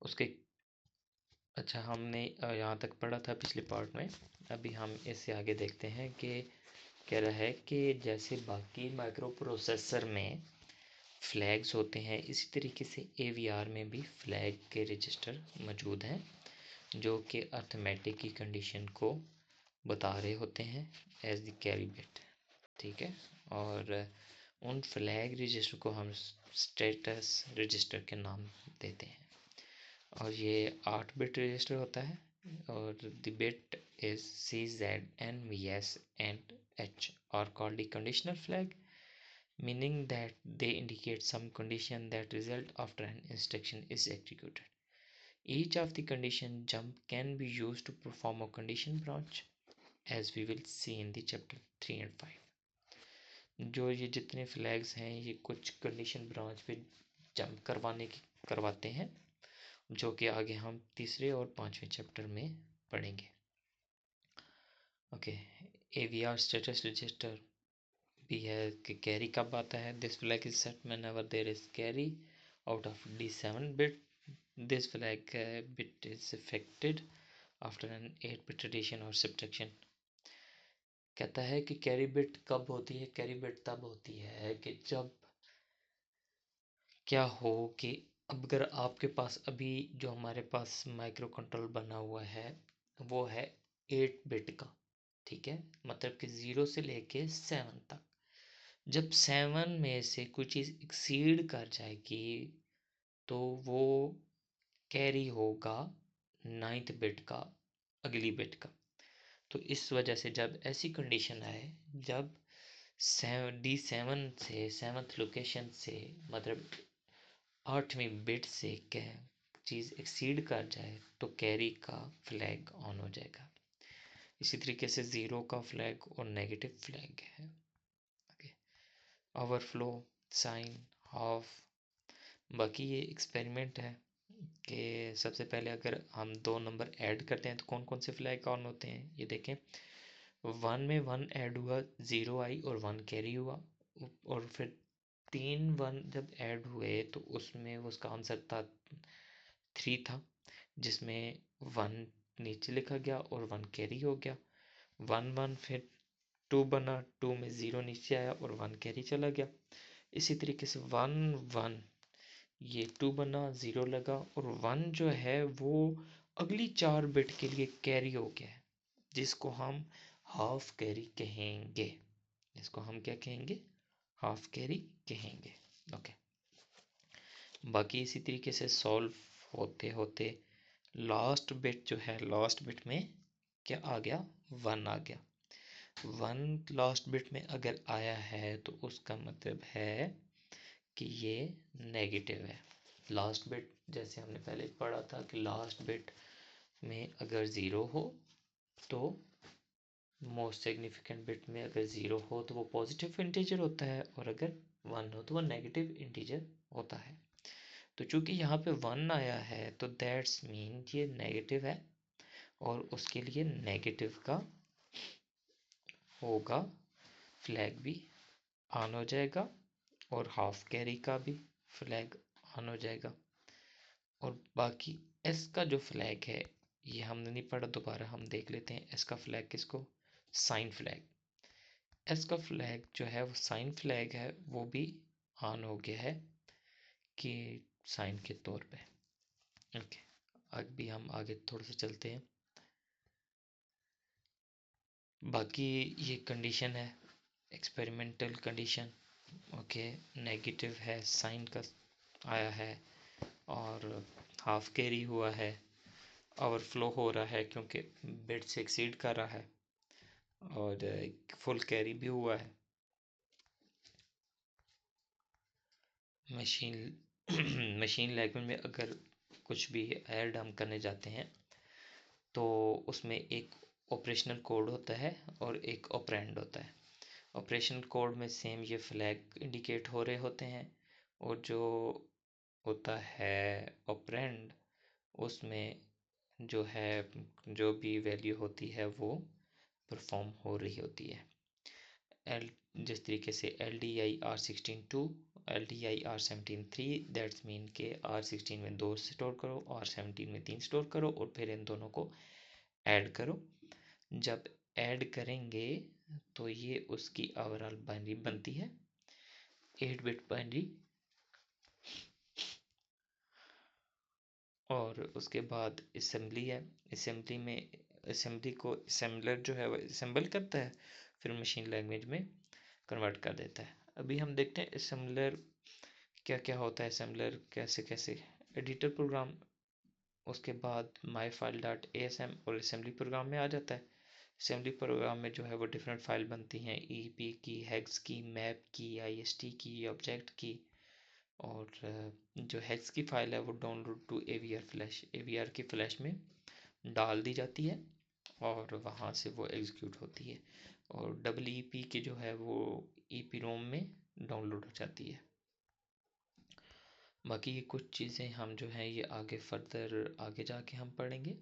उसके अच्छा, हमने यहाँ तक पढ़ा था पिछले पार्ट में। अभी हम इससे आगे देखते हैं कि कह रहा है कि जैसे बाकी माइक्रो प्रोसेसर में फ्लैग्स होते हैं, इसी तरीके से AVR में भी फ्लैग के रजिस्टर मौजूद हैं जो कि अर्थमेटिक की कंडीशन को बता रहे होते हैं एज द कैरी बिट। ठीक है, और उन फ्लैग रजिस्टर को हम स्टेटस रजिस्टर के नाम देते हैं, और ये 8 बिट रजिस्टर होता है, और the bit is C, Z, N, VS and H are called the conditional flag, meaning that they indicate some condition that result after an instruction is executed. Each of the condition jump can be used to perform a condition branch, as we will see in the chapter 3 and 5. जो ये जितने flags हैं ये कुछ condition branch पे jump करवाते हैं, जो कि आगे हम तीसरे और 5वें चैप्टर में पढ़ेंगे। ओके, AVR स्टेटस रजिस्टर भी है कि कैरी कब आता है। This flag is set whenever there is carry out of D7 bit. This flag bit is affected after an 8 bit addition और सब्ट्रैक्शन। कहता है कि कैरी बिट कब होती है। कैरी बिट तब होती है कि जब क्या हो कि अगर आपके पास अभी जो हमारे पास माइक्रो कंट्रोल बना हुआ है वो है 8 बिट का। ठीक है, मतलब कि 0 से लेके 7 तक। जब 7 में से कोई चीज़ एक्सीड कर जाएगी तो वो कैरी होगा 9th बिट का, अगली बिट का। तो इस वजह से जब ऐसी कंडीशन आए, जब D7 से 7th लोकेशन से, मतलब 8वीं बिट से चीज़ एक्सीड कर जाए तो कैरी का फ्लैग ऑन हो जाएगा। इसी तरीके से 0 का फ्लैग और नेगेटिव फ्लैग है। Okay, overflow, sign, half. बाकी ये एक्सपेरिमेंट है कि सबसे पहले अगर हम 2 नंबर ऐड करते हैं तो कौन कौन से फ्लैग ऑन होते हैं ये देखें। 1 में 1 ऐड हुआ, 0 आई और 1 कैरी हुआ, और फिर 3 1 जब ऐड हुए तो उसमें उसका आंसर था 3 था, जिसमें 1 नीचे लिखा गया और 1 कैरी हो गया। 1 1 फिर 2 बना, 2 में 0 नीचे आया और 1 कैरी चला गया। इसी तरीके से 1 1 ये 2 बना, 0 लगा, और 1 जो है वो अगली 4 बिट के लिए कैरी हो गया है, जिसको हम हाफ कैरी कहेंगे। इसको हम क्या कहेंगे? हाफ कैरी कहेंगे। ओके, बाकी इसी तरीके से सॉल्व होते होते लास्ट बिट जो है, लास्ट बिट में क्या आ गया? 1 आ गया। 1 लास्ट बिट में अगर आया है तो उसका मतलब है कि ये नेगेटिव है। लास्ट बिट जैसे हमने पहले पढ़ा था कि लास्ट बिट में अगर 0 हो तो मोस्ट सिग्निफिकेंट बिट में अगर 0 हो तो वो पॉजिटिव इंटीजर होता है, और अगर 1 हो तो वो नेगेटिव इंटीजर होता है। तो चूंकि यहाँ पे 1 आया है तो दैट्स मीन ये नेगेटिव है, और उसके लिए नेगेटिव का होगा फ्लैग भी ऑन हो जाएगा, और हाफ कैरी का भी फ्लैग ऑन हो जाएगा। और बाकी एस का जो फ्लैग है ये हमने नहीं पढ़ा, दोबारा हम देख लेते हैं। एस का फ्लैग किसको? Sign flag. एस का फ्लैग जो है वो साइन फ्लैग है, वो भी ऑन हो गया है कि साइन के तौर पे। ओके, अब भी हम आगे थोड़ा सा चलते हैं। बाकी ये कंडीशन है एक्सपेरिमेंटल कंडीशन। ओके, नेगेटिव है, साइन का आया है, और हाफ कैरी हुआ है, ओवरफ्लो हो रहा है क्योंकि बिट से एक्सीड कर रहा है, और फुल कैरी भी हुआ है। मशीन मशीन लैंग्वेज में अगर कुछ भी ऐड हम करने जाते हैं तो उसमें एक ऑपरेशनल कोड होता है और एक ऑपरेंड होता है। ऑपरेशनल कोड में सेम ये फ्लैग इंडिकेट हो रहे होते हैं, और जो होता है ऑपरेंड उसमें जो है, जो भी वैल्यू होती है वो परफॉर्म हो रही होती है। एल जिस तरीके से LDIR16 2, LDIR17 3, दैट्स मीन के R16 में 2 स्टोर करो, R17 में 3 स्टोर करो और फिर इन दोनों को ऐड करो। जब ऐड करेंगे तो ये उसकी ओवरऑल बाइनरी बनती है, 8 बिट बाइनरी। और उसके बाद असेंबली है। असेंबली में असेंबली को असेंबलर जो है वो असेंबल करता है, फिर मशीन लैंग्वेज में कन्वर्ट कर देता है। अभी हम देखते हैं असेंबलर क्या क्या होता है, असेंबलर कैसे कैसे। एडिटर प्रोग्राम, उसके बाद माई फाइल डॉट ASM और असेंबली प्रोग्राम में आ जाता है। असेंबली प्रोग्राम में जो है वो डिफरेंट फाइल बनती हैं, EP की, हेक्स की, मैप की, IST की, ऑब्जेक्ट की। और जो हेक्स की फ़ाइल है वो download to AVR flash, AVR की फ्लैश में डाल दी जाती है और वहाँ से वो एग्जीक्यूट होती है। और EEP की जो है वो EPROM में डाउनलोड हो जाती है। बाकी ये कुछ चीज़ें हम जो हैं ये आगे फर्दर आगे जाके हम पढ़ेंगे।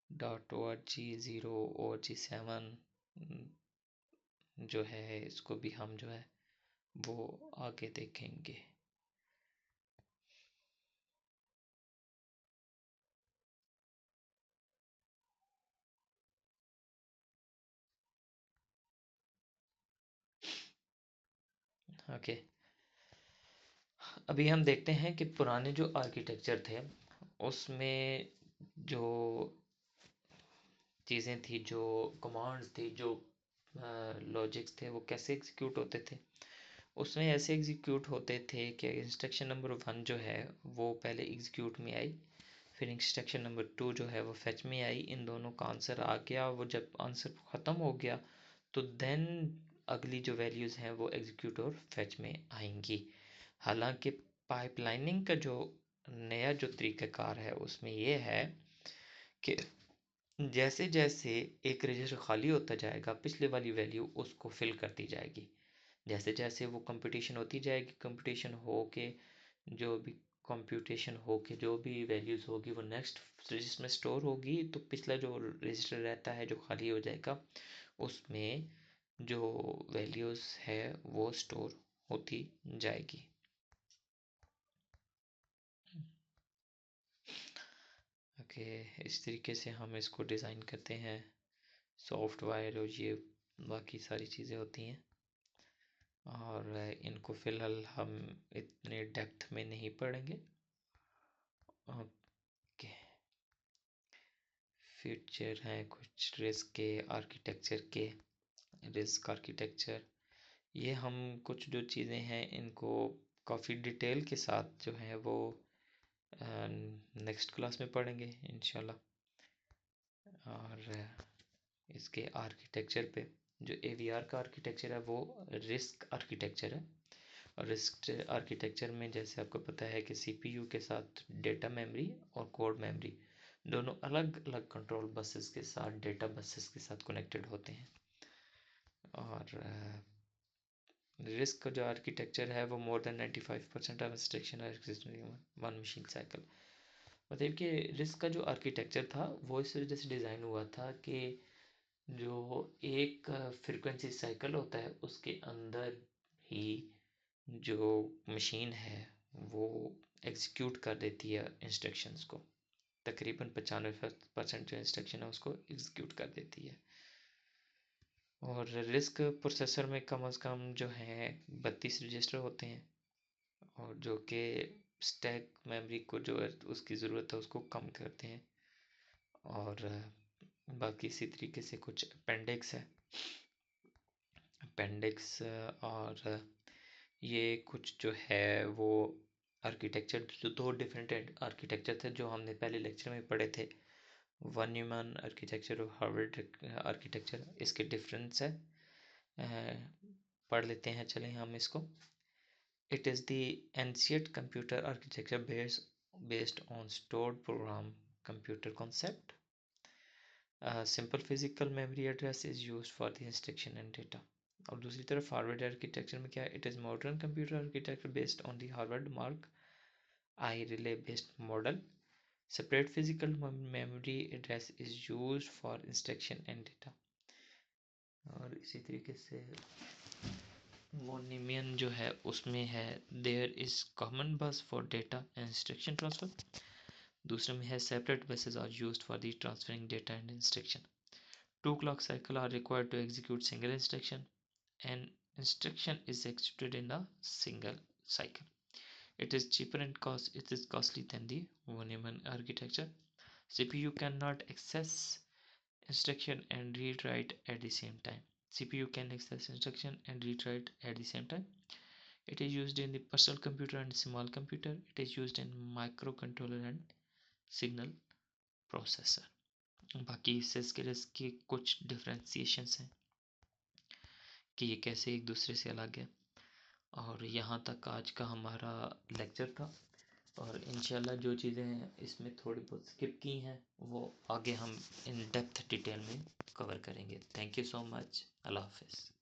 .org 0 ORG 7 जो है इसको भी हम जो है वो आगे देखेंगे। ओके, अभी हम देखते हैं कि पुराने जो आर्किटेक्चर थे उसमें जो चीज़ें थी, जो कमांड्स थी, जो लॉजिक्स थे, वो कैसे एग्जीक्यूट होते थे। उसमें ऐसे एग्जीक्यूट होते थे कि इंस्ट्रक्शन नंबर 1 जो है वो पहले एग्जीक्यूट में आई, फिर इंस्ट्रक्शन नंबर 2 जो है वो फेच में आई, इन दोनों का आंसर आ गया। वो जब आंसर ख़त्म हो गया तो देन अगली जो वैल्यूज़ हैं वो एग्जीक्यूट और फेच में आएंगी। हालांकि पाइपलाइनिंग का जो नया जो तरीक़ाकार है उसमें ये है कि जैसे जैसे एक रजिस्टर खाली होता जाएगा पिछले वाली वैल्यू उसको फिल करती जाएगी। जैसे जैसे वो कंपटीशन होती जाएगी, कंपटीशन हो के जो भी कंप्यूटेशन हो के जो भी वैल्यूज़ होगी वो नेक्स्ट रजिस्टर में स्टोर होगी, तो पिछला जो रजिस्टर रहता है जो खाली हो जाएगा उसमें जो वैल्यूज़ है वो स्टोर होती जाएगी। ओके, इस तरीके से हम इसको डिज़ाइन करते हैं। सॉफ्टवेयर और ये बाकी सारी चीज़ें होती हैं और इनको फ़िलहाल हम इतने डेप्थ में नहीं पढ़ेंगे। ओके, फीचर हैं कुछ रिस्क के, आर्किटेक्चर के, रिस्क आर्किटेक्चर। ये हम कुछ जो चीज़ें हैं इनको काफ़ी डिटेल के साथ जो है वो नेक्स्ट क्लास में पढ़ेंगे इंशाल्लाह। और इसके आर्किटेक्चर पे जो AVR का आर्किटेक्चर है वो रिस्क आर्किटेक्चर है। और रिस्क आर्किटेक्चर में जैसे आपको पता है कि CPU के साथ डेटा मेमोरी और कोड मेमोरी दोनों अलग अलग कंट्रोल बसेस के साथ, डेटा बसेस के साथ कनेक्टेड होते हैं। और रिस्क का जो आर्किटेक्चर है वो more than 95% of instruction are existing one machine cycle. मतलब कि रिस्क का जो आर्किटेक्चर था वो इस वजह से डिज़ाइन हुआ था कि जो एक फ्रीक्वेंसी साइकिल होता है उसके अंदर ही जो मशीन है वो एग्जीक्यूट कर देती है इंस्ट्रक्शंस को। तकरीबन 95% जो इंस्ट्रक्शन है उसको एग्जीक्यूट कर देती है। और रिस्क प्रोसेसर में कम अज़ कम जो है 32 रजिस्टर होते हैं और जो कि स्टैक मेमोरी को जो है उसकी ज़रूरत है उसको कम करते हैं। और बाकी इसी तरीके से कुछ अपेंडिक्स है, अपेंडिक्स। और ये कुछ जो है वो आर्किटेक्चर, जो 2 डिफरेंट आर्किटेक्चर थे जो हमने पहले लेक्चर में पढ़े थे, वन न्यूमैन आर्किटेक्चर और हार्वर्ड आर्किटेक्चर, इसके डिफरेंस है। पढ़ लेते हैं, चलें हम इसको। It is the ancient computer architecture based on stored program computer concept. Simple physical memory address is used for the instruction and data. और दूसरी तरफ हार्वर्ड आर्किटेक्चर में क्या है, it is modern computer architecture based on the Harvard mark I relay based model. Separate physical memory address is used for instruction and data. और इसी तरीके से वो निमियन जो है उसमें है there is common bus for data and instruction transfer. दूसरे में है separate buses are used for the transferring data and instruction. Two clock cycles are required to execute single instruction. An instruction is executed in a single cycle. It is cheaper and it is costly than the one-human architecture. CPU cannot access instruction and read write at the same time. CPU can access instruction and read write at the same time. It is used in the personal computer and small computer. It is used in microcontroller and signal processor. बाकी इससे इसके कुछ डिफ्रेंसिएशंस हैं कि ये कैसे एक दूसरे से अलग है। और यहाँ तक आज का हमारा लेक्चर था, और इंशाल्लाह जो चीज़ें इसमें थोड़ी बहुत स्किप की हैं वो आगे हम इन डेप्थ डिटेल में कवर करेंगे। Thank you so much. अल्लाह हाफिज़।